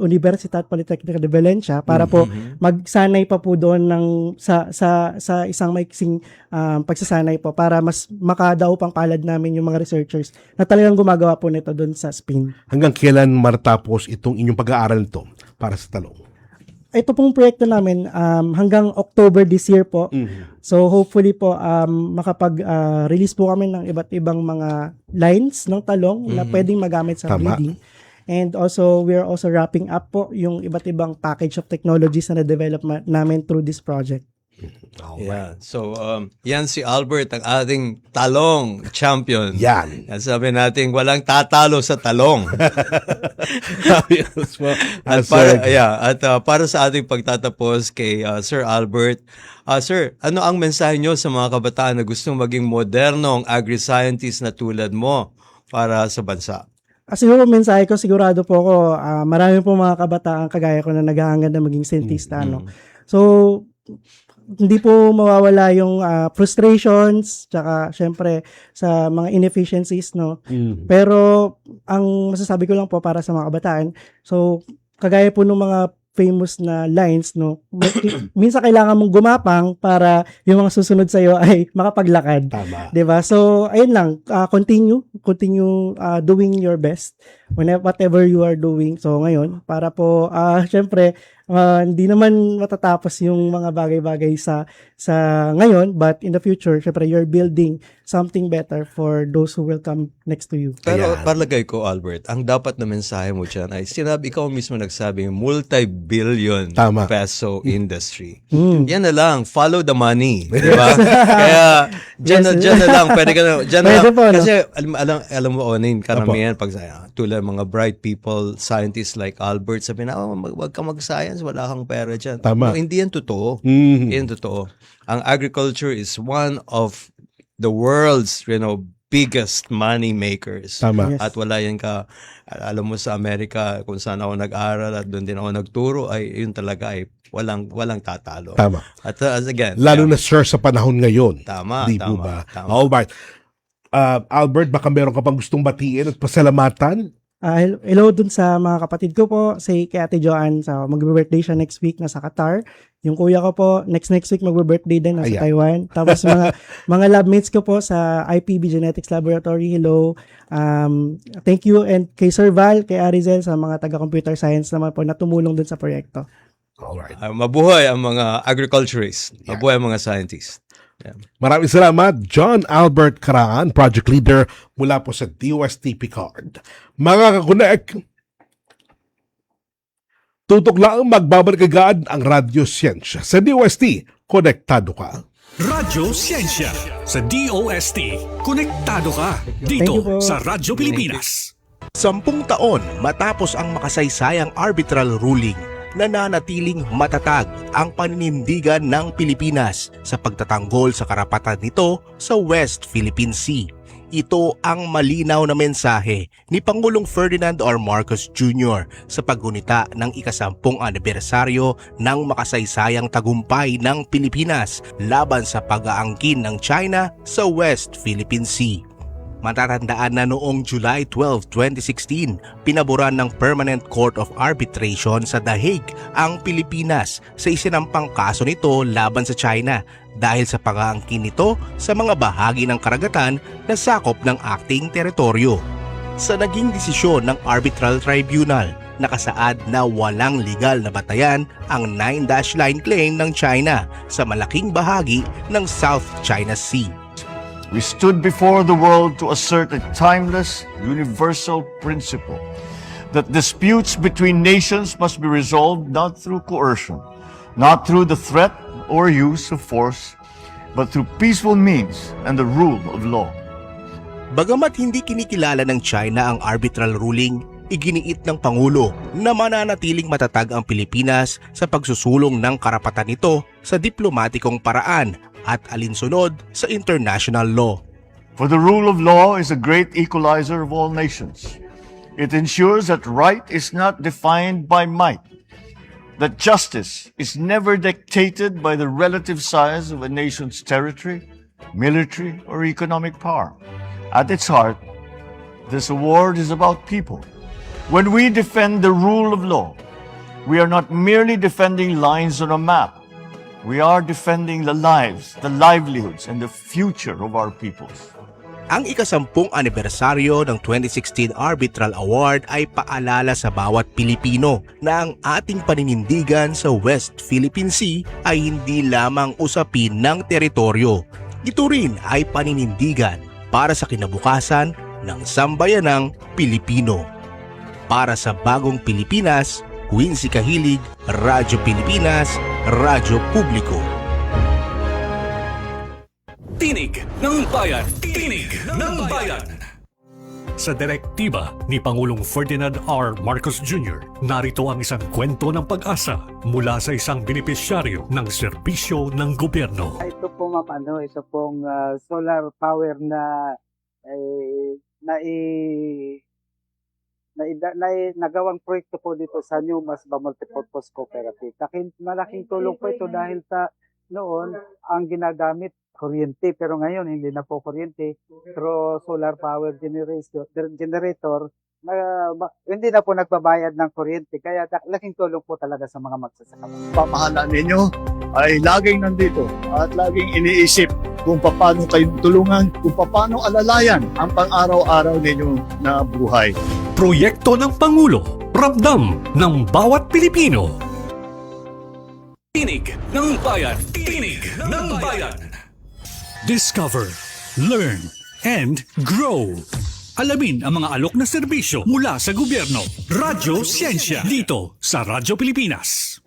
Universidad Politécnica de Valencia para po magsanay pa po doon sa isang maiksing pagsasanay po para mas makadaw pang palad namin yung mga researchers na talagang gumagawa po nito doon sa Spain. Hanggang kailan matatapos itong inyong pag-aaral nito para sa talong? Ito pong proyekto namin hanggang October this year po. So hopefully po makapag-release po kami ng iba't ibang mga lines ng talong na pwedeng magamit sa breeding. And also, we are also wrapping up po yung iba't ibang package of technologies na na-develop namin through this project. Yeah. So, yan si Albert, ang ating talong champion. Yan. At sabi natin, walang tatalo sa talong. Para sa ating pagtatapos kay Sir Albert, Sir, ano ang mensahe nyo sa mga kabataan na gustong maging modernong agri-scientist na tulad mo para sa bansa? Siguro mensahe ko, sigurado po ako, marami po mga kabataan kagaya ko na naghahangad na maging scientista. So, hindi po mawawala yung frustrations, tsaka syempre sa mga inefficiencies, no? Pero, ang masasabi ko lang po para sa mga kabataan, so, kagaya po ng mga famous na lines, no? Minsan kailangan mong gumapang para yung mga susunod sa'yo ay makapaglakad. Tama. Diba? So, ayun lang. Continue doing your best whatever you are doing. So, ngayon, para po, syempre, hindi naman matatapos yung mga bagay-bagay sa ngayon, but in the future, syempre, you're building something better for those who will come next to you. Pero palagay ko, Albert, ang dapat na mensahe mo dyan ay ikaw mismo nagsabi, multi-billion peso industry. Yan na lang, follow the money. Diba? Kaya, dyan na lang, pwede ka na, dyan na lang. Po, kasi, alam mo, Onin, karamihan, pag tulad mga bright people, scientists like Albert, sabi na, wag ka mag-science, wala kang pera dyan. Tama. No, hindi yan totoo. Hindi yan totoo. Ang agriculture is one of the world's, biggest money makers. Tama. At wala yan alam mo sa Amerika, kung saan ako nag-aral at doon din ako nagturo, ay yun talaga ay walang tatalo. Tama. At again, lalo na sir sa panahon ngayon. Tama. Di po ba? Alright. Albert, baka meron ka pang gustong batiin at pasalamatan? Hello dun sa mga kapatid ko po, kay Ate Joanne, mag-birthday siya next week, nasa Qatar. Yung kuya ko po, next week mag-birthday din, nasa Taiwan. Tapos mga labmates ko po sa IPB Genetics Laboratory, hello. Thank you, and kay Sir Val, kay Arizel, sa mga taga-computer science naman po na tumulong dun sa proyekto. Alright. Mabuhay ang mga agriculturists, mabuhay ang mga scientists. Yeah. Maraming salamat, John Albert Caraan, Project Leader mula po sa DOST Picard. Mga kakunek, tutok lang magbabalik agad ang Radyo Siyensya. Sa DOST, konektado ka. Radyo Siyensya sa DOST. Konektado ka dito sa Radyo Pilipinas. 10 taon matapos ang makasaysayang arbitral ruling, nananatiling matatag ang paninindigan ng Pilipinas sa pagtatanggol sa karapatan nito sa West Philippine Sea. Ito ang malinaw na mensahe ni Pangulong Ferdinand R. Marcos Jr. sa paggunita ng ika-10 anibersaryo ng makasaysayang tagumpay ng Pilipinas laban sa pag-aangkin ng China sa West Philippine Sea. Matatandaan na noong July 12, 2016, pinaboran ng Permanent Court of Arbitration sa The Hague ang Pilipinas sa isinampang kaso nito laban sa China dahil sa pag-aangkin nito sa mga bahagi ng karagatan na sakop ng acting teritoryo. Sa naging desisyon ng Arbitral Tribunal, nakasaad na walang legal na batayan ang 9-dash line claim ng China sa malaking bahagi ng South China Sea. We stood before the world to assert a timeless, universal principle that disputes between nations must be resolved not through coercion, not through the threat or use of force, but through peaceful means and the rule of law. Bagamat hindi kinikilala ng China ang arbitral ruling, iginiit ng Pangulo na mananatiling matatag ang Pilipinas sa pagsusulong ng karapatan nito sa diplomatikong paraan at alinsunod sa international law. For the rule of law is a great equalizer of all nations. It ensures that right is not defined by might, that justice is never dictated by the relative size of a nation's territory, military, or economic power. At its heart, this award is about people. When we defend the rule of law, we are not merely defending lines on a map. We are defending the lives, the livelihoods, and the future of our peoples. Ang ika-10 anibersaryo ng 2016 Arbitral Award ay paalala sa bawat Pilipino na ang ating paninindigan sa West Philippine Sea ay hindi lamang usapin ng teritoryo. Ito rin ay paninindigan para sa kinabukasan ng sambayanang Pilipino. Para sa bagong Pilipinas, Quincy Kahilig, Radyo Pilipinas, Radyo Publiko. Tinig ng Bayan! Tinig ng Bayan! Sa direktiba ni Pangulong Ferdinand R. Marcos Jr., narito ang isang kwento ng pag-asa mula sa isang benepisyaryo ng serbisyo ng gobyerno. Ito po ito pong solar power na nagawang proyekto po dito sa New Masba Multipurpose Cooperative. Malaking tulong po ito dahil noon ang ginagamit kuryente pero ngayon hindi na po kuryente pero solar power generator hindi na po nagbabayad ng kuryente kaya laking tulong po talaga sa mga magsasaka. Pamahalaan ninyo ay laging nandito at laging iniisip kung paano kayong tulungan, kung paano alalayan ang pang-araw-araw ninyo na buhay. Proyekto ng Pangulo, ramdam ng bawat Pilipino. Tinig ng Bayan! Tinig ng Bayan! Discover, learn, and grow. Alamin ang mga alok na serbisyo mula sa gobyerno. Radyo Siyensya dito sa Radyo Pilipinas.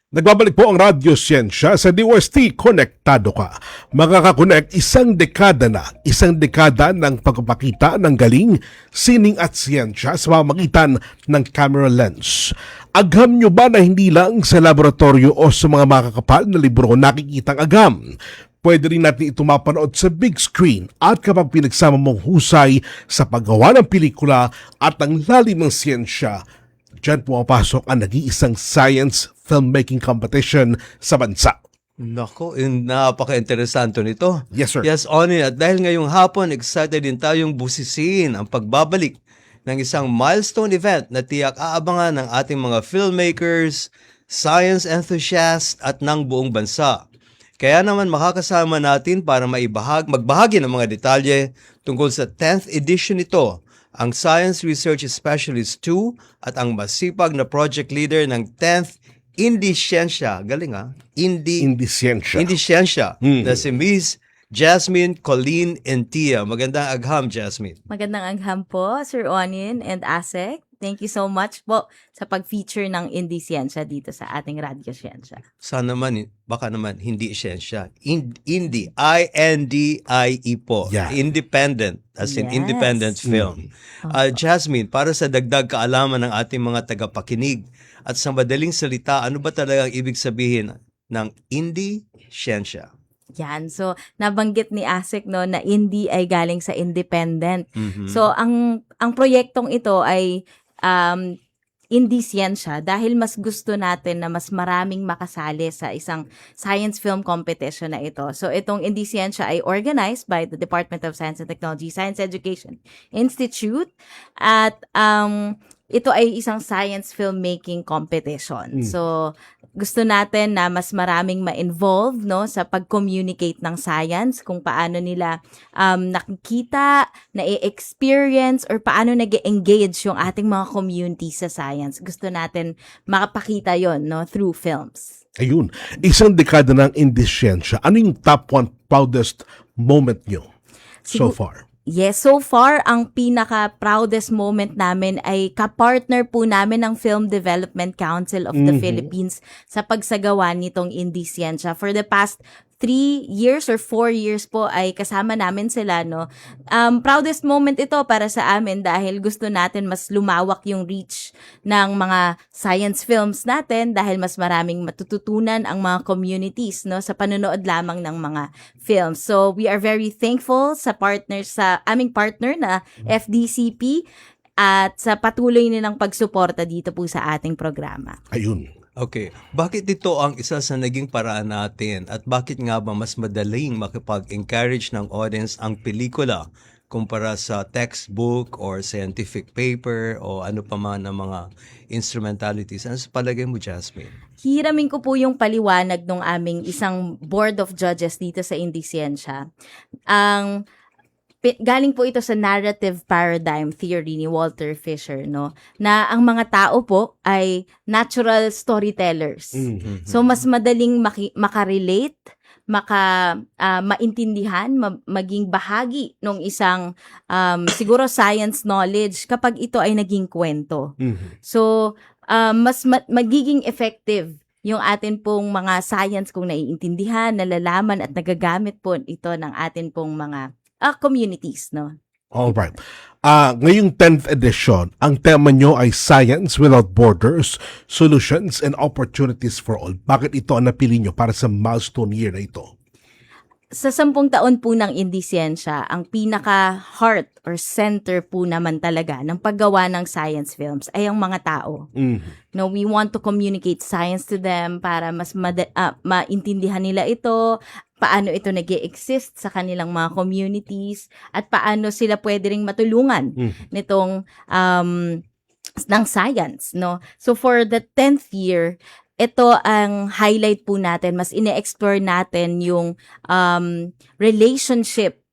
Nagbabalik po ang Radyo Siyensya sa DOST Konektado Ka. Makakakonect isang dekada ng pagpapakita ng galing, sining at siyensya sa pamamagitan ng camera lens. Agham nyo ba na hindi lang sa laboratorio o sa mga makakapal na libro nakikitang agham? Pwede rin natin ito mapanood sa big screen at kapag pinagsama mong husay sa paggawa ng pelikula at ang lalim ng siyensya, diyan pumapasok ang nag-iisang science filmmaking competition sa bansa. Nako, napaka-interesante nito. Yes, sir. Yes, Oni. At dahil ngayong hapon, excited din tayong busisiin ang pagbabalik ng isang milestone event na tiyak aabangan ng ating mga filmmakers, science enthusiasts at ng buong bansa. Kaya naman makakasama natin para magbahagi ng mga detalye tungkol sa 10th edition nito, ang Science Research Specialist 2 at ang masipag na project leader ng 10th Indiscientia. Galing Indiscientia. Na si Miss Jasmine Colleen Entia. Magandang agham, Jasmine. Magandang agham po, Sir Onin and ASEC. Thank you so much po sa pag-feature ng Indiscientia dito sa ating Radyo Siyensya. Sana naman, baka naman, hindi siyensya. Indie. I-N-D-I-E po. Yeah. Independent, as in independent film. Jasmine, para sa dagdag kaalaman ng ating mga tagapakinig at sa madaling salita, ano ba talaga ang ibig sabihin ng Indiscientia? Yan. So, nabanggit ni Asik no na indie ay galing sa independent. Mhm. So, ang proyektong ito ay indie siyensya dahil mas gusto natin na mas maraming makasali sa isang science film competition na ito. So, itong indie siyensya ay organized by the Department of Science and Technology, Science Education Institute, at ito ay isang science filmmaking competition. So, gusto natin na mas maraming ma-involve no sa pag-communicate ng science, kung paano nila nakikita, na-experience, or paano nag-engage yung ating mga community sa science. Gusto natin makapakita yon no through films. Ayun, isang dekada ng indisyensya. Ano yung top 1 proudest moment nyo so far? Yes, so far, ang pinaka-proudest moment namin ay kapartner po namin ng Film Development Council of the Philippines sa pagsagawa nitong Indie Siyensya. For the past 3 years or 4 years po ay kasama namin sila, no. Proudest moment ito para sa amin dahil gusto natin mas lumawak yung reach ng mga science films natin dahil mas maraming matututunan ang mga communities, no, sa panonood lamang ng mga films. So we are very thankful sa aming partner na FDCP at sa patuloy nilang pagsuporta dito po sa ating programa. Ayun. Okay, bakit ito ang isa sa naging paraan natin at bakit nga ba mas madaling makipag-encourage ng audience ang pelikula kumpara sa textbook or scientific paper o ano pa man ng mga instrumentalities? Ano sa palagay mo, Jasmine? Hiramin ko po yung paliwanag ng aming isang board of judges dito sa Indie Siyensya. Galing po ito sa narrative paradigm theory ni Walter Fisher, no, na ang mga tao po ay natural storytellers. So mas madaling makarelate, maintindihan, maging bahagi ng isang siguro science knowledge kapag ito ay naging kwento. So mas magiging effective yung atin pong mga science kung naiintindihan, nalalaman at nagagamit po ito ng atin pong mga communities, no? Alright. Ngayong 10th edition, ang tema nyo ay Science Without Borders, Solutions and Opportunities for All. Bakit ito ang napili nyo para sa milestone year na ito? Sa 10 taon po ng Indie Siyensya, ang pinaka-heart or center po naman talaga ng paggawa ng science films ay ang mga tao. No, we want to communicate science to them para mas maintindihan nila ito, paano ito nag-e-exist sa kanilang mga communities, at paano sila pwede ring matulungan nitong ng science, no? So for the 10th year, ito ang highlight po natin, mas ine-explore natin yung relationship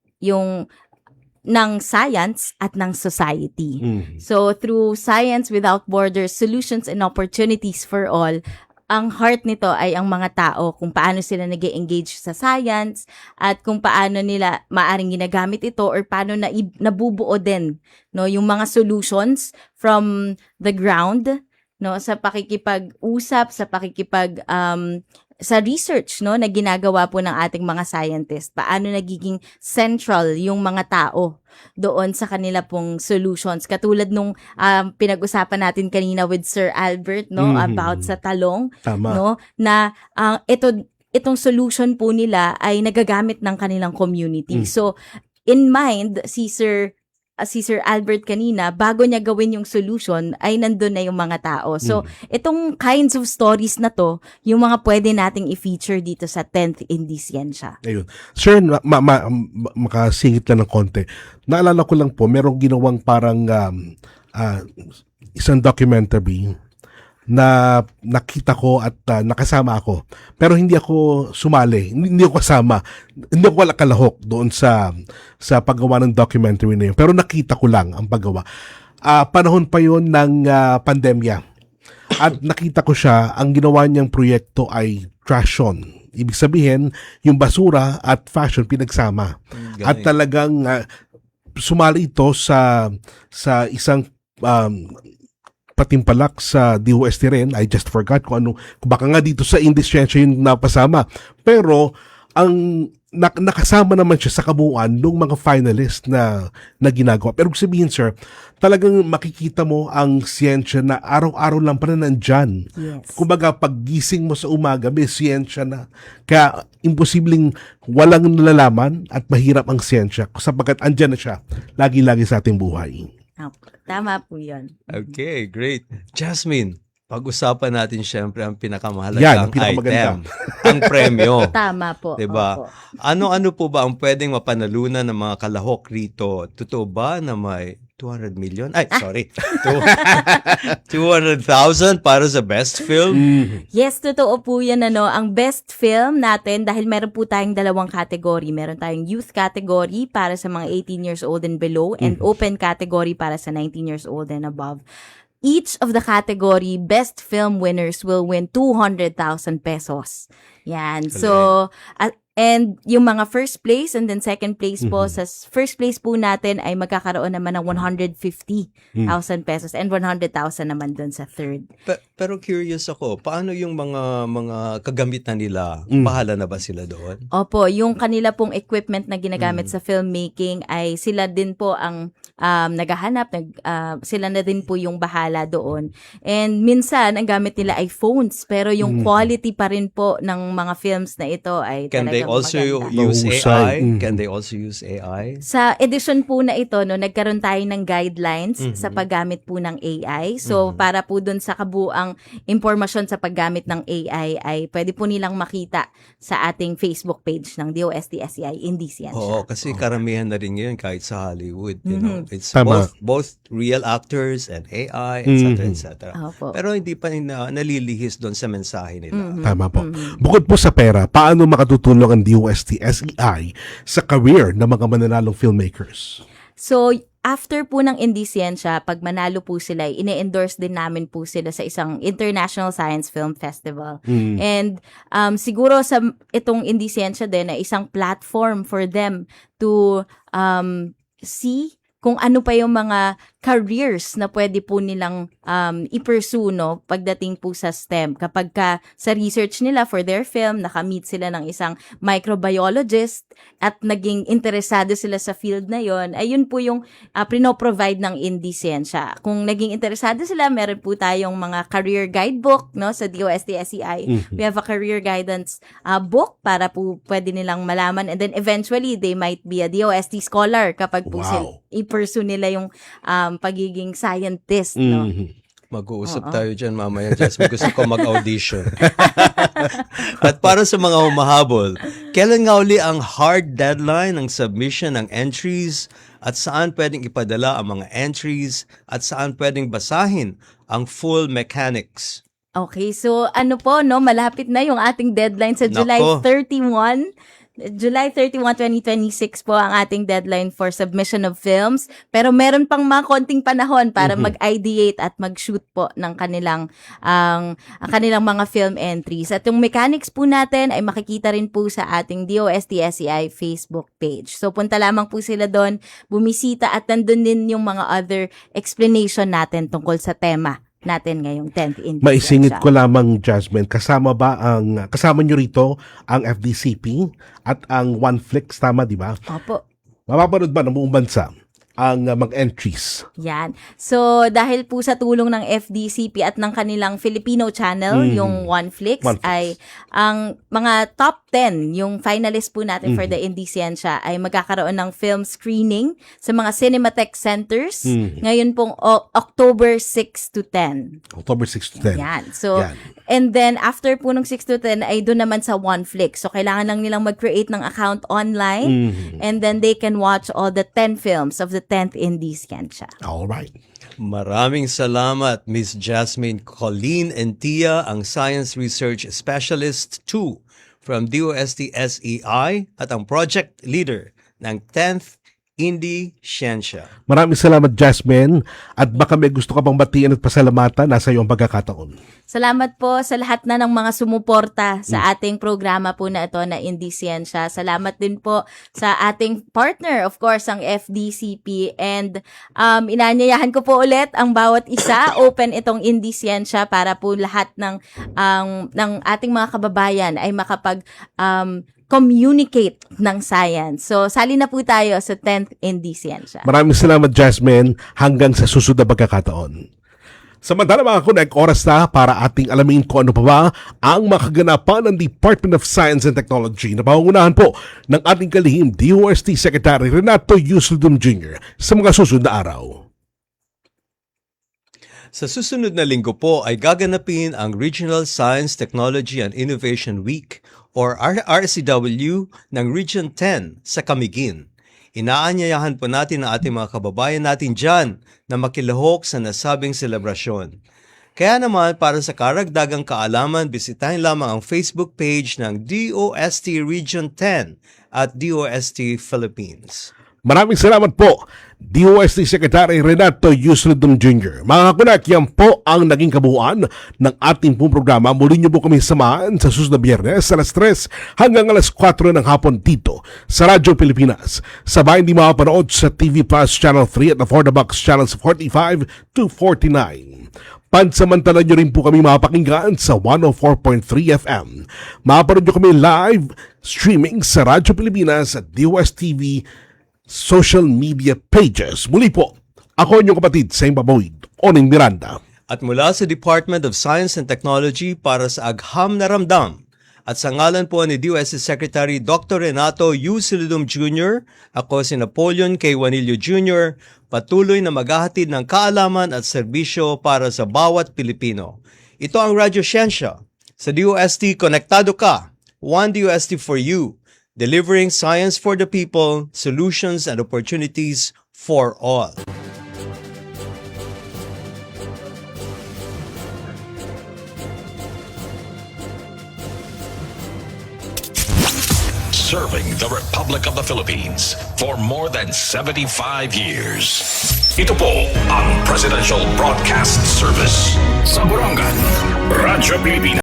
ng science at ng society. So through Science Without Borders, Solutions and Opportunities for All, ang heart nito ay ang mga tao, kung paano sila nag-engage sa science at kung paano nila maaring ginagamit ito or paano nabubuo din, no, yung mga solutions from the ground, no, sa pakikipag-usap, sa research, no, na ginagawa po ng ating mga scientists. Paano nagiging central yung mga tao doon sa kanila pong solutions. Katulad nung pinag-usapan natin kanina with Sir Albert, no, about sa talong. Tama. No, na itong solution po nila ay nagagamit ng kanilang community. So in mind si Sir Albert kanina, bago niya gawin yung solution, ay nandun na yung mga tao. So, itong kinds of stories na to, yung mga pwede nating i-feature dito sa 10th Indie Siyensya. Ayun. Sir, makasingit lang ng konti. Naalala ko lang po, merong ginawang parang isang documentary na nakita ko at nakasama ako. Pero hindi ako sumali, hindi ako kasama, hindi ako kalahok doon sa paggawa ng documentary na yun. Pero nakita ko lang ang paggawa. Panahon pa yon ng pandemya. At nakita ko siya, ang ginawa niyang proyekto ay trash-on. Ibig sabihin, yung basura at fashion pinagsama. At talagang sumali ito sa isang patimpalak sa DOST rin. I just forgot kung baka nga dito sa Indie Siyensya yung napasama. Pero nakasama naman siya sa kabuuan ng mga finalist na ginagawa. Pero kung sabihin, sir, talagang makikita mo ang siyensya na araw-araw lang pa na nandyan. Yes. Kumbaga, paggising mo sa umaga, may siyensya na. Kaya, imposibleng walang nalalaman at mahirap ang siyensya sapagkat andyan na siya lagi-lagi sa ating buhay. Tama po yun. Okay, great. Jasmine, pag-usapan natin syempre ang Yan, pinakamahalagang ang pinakamaganda. item, ang premyo. Tama po. Diba? Opo. Ano-ano po ba ang pwedeng mapanalunan ng mga kalahok rito? Totoo ba na may 200 million? Ay, sorry. 200,000 para sa best film? Yes, totoo po yan. Ang best film natin, dahil meron po tayong dalawang category. Meron tayong youth category para sa mga 18 years old and below and open category para sa 19 years old and above. Each of the category best film winners will win 200,000 pesos. Yan. So, and yung mga first place and then second place po, sa first place po natin ay magkakaroon naman ng 150,000 pesos and 100,000 naman dun sa third. Pero curious ako, paano yung mga kagamitan nila? Bahala na ba sila doon? Opo, yung kanila pong equipment na ginagamit sa filmmaking ay sila din po ang naghahanap, sila na din po yung bahala doon. And minsan, ang gamit nila ay phones, pero yung quality pa rin po ng mga films na ito ay Can they also use AI? Can they also use AI? Sa edition po na ito, nagkaroon tayo ng guidelines sa paggamit po ng AI. So, para po dun sa kabuang impormasyon sa paggamit ng AI ay pwede po nilang makita sa ating Facebook page ng DOST-SEI Indeciencia. Oo, kasi karamihan na rin yun kahit sa Hollywood. You know, it's Tama. both real actors and AI, etc. etc. Opo. Pero hindi pa nalilihis doon sa mensahe nila. Tama po. Bukod po sa pera, paano makatutulong ang DOST-SEI sa career ng mga mananalong filmmakers? So, after po ng Indeciencia, pag manalo po sila, ine-endorse din namin po sila sa isang International Science Film Festival. And siguro sa itong Indeciencia din ay isang platform for them to see kung ano pa yung mga careers na pwede po nilang i-pursue, no, pagdating po sa STEM. Kapag sa research nila for their film, nakamit sila ng isang microbiologist at naging interesado sila sa field na yon, ay yun po yung pinoprovide ng Indeciencia. Kung naging interesado sila, meron po tayong mga career guidebook, no, sa DOST-SEI. We have a career guidance book para po pwede nilang malaman, and then eventually they might be a DOST scholar kapag po sila i-pursue nila yung pagiging scientist, no? Mag-uusap tayo dyan mamaya, Jasmine. Gusto ko mag-audition. At para sa mga humahabol, kailan nga uli ang hard deadline ng submission ng entries at saan pwedeng ipadala ang mga entries at saan pwedeng basahin ang full mechanics? Okay, so ano po, no, malapit na yung ating deadline sa July 31. July 31, 2026 po ang ating deadline for submission of films. Pero meron pang mga konting panahon para mag-ideate at mag-shoot po ng kanilang mga film entries. At yung mechanics po natin ay makikita rin po sa ating DOST-SEI Facebook page. So punta lamang po sila doon, bumisita at nandun din yung mga other explanation natin tungkol sa tema natin ngayong 10th Indeciencia. Maisingit ko lamang, Jasmine, kasama nyo rito ang FDCP at ang OneFlix, tama, di ba? Opo. Mapapanood ba ng buong bansa ang mga entries? Yan. So, dahil po sa tulong ng FDCP at ng kanilang Filipino channel, yung OneFlix, ay ang mga top 10, yung finalist po natin for the Indeciencia, ay magkakaroon ng film screening sa mga Cinematheque centers ngayon pong October 6 to 10. October 6 to 10. Yan. So, and then after po ng 6 to 10 ay doon naman sa OneFlix. So, kailangan lang nilang mag-create ng account online and then they can watch all the 10 films of the 10th Indeciencia. All right. Maraming salamat, Miss Jasmine Colleen Entia, ang Science Research Specialist 2 from DOST-SEI at ang Project Leader ng 10th Indeciencia. Maraming salamat, Jasmine. At baka may gusto ka pang batiin at pasalamatan, nasa iyo ang pagkakataon. Salamat po sa lahat na ng mga sumuporta sa ating programa po na ito na Indeciencia. Salamat din po sa ating partner, of course, ang FDCP. And inanyayahan ko po ulit ang bawat isa. Open itong Indeciencia para po lahat ng ating mga kababayan ay communicate ng science. So, sali na po tayo sa 10th Indisciencia. Maraming salamat, Jasmine. Hanggang sa susunod na pagkakataon. Samantala mga Connect, oras na para ating alamin kung ano pa ba ang makaganapan ng Department of Science and Technology na pangungunahan po ng ating kalihim DOST Secretary Renato Yusilidum Jr. sa mga susunod na araw. Sa susunod na linggo po ay gaganapin ang Regional Science, Technology and Innovation Week or RSCW ng Region 10 sa Camiguin. Inaanyayahan po natin ang ating mga kababayan natin dyan na makilahok sa nasabing selebrasyon. Kaya naman para sa karagdagang kaalaman, bisitahin lamang ang Facebook page ng DOST Region 10 at DOST Philippines. Maraming salamat po, DOST Secretary Renato Yusilidum Jr. Mga Connect, yan po ang naging kabuuan ng ating pong programa. Muli niyo po kami samahan sa susunod na Biyernes, alas 3 hanggang alas 4 ng hapon dito sa Radyo Pilipinas. Sabay hindi makapanood sa TV Plus Channel 3 at the For the Box Channels 45 to 49. Pansamantala nyo rin po kami mapakinggan sa 104.3 FM. Mapanood nyo kami live streaming sa Radyo Pilipinas at DOST TV social media pages. Muli po, ako inyong kapatid sa Imbaboyd, Oning Miranda. At mula sa Department of Science and Technology para sa Agham na Ramdam at sa ngalan po ni DOST Secretary Dr. Renato Yusilidum Jr., ako si Napoleon K. Juanillo Jr., patuloy na maghahatid ng kaalaman at serbisyo para sa bawat Pilipino. Ito ang Radyo Siyensya. Sa DOST, konektado ka. One DOST for you. Delivering science for the people, solutions and opportunities for all. Serving the Republic of the Philippines for more than 75 years. Ito po ang Presidential Broadcast Service. Sa Borongan, Radyo Pilipinas.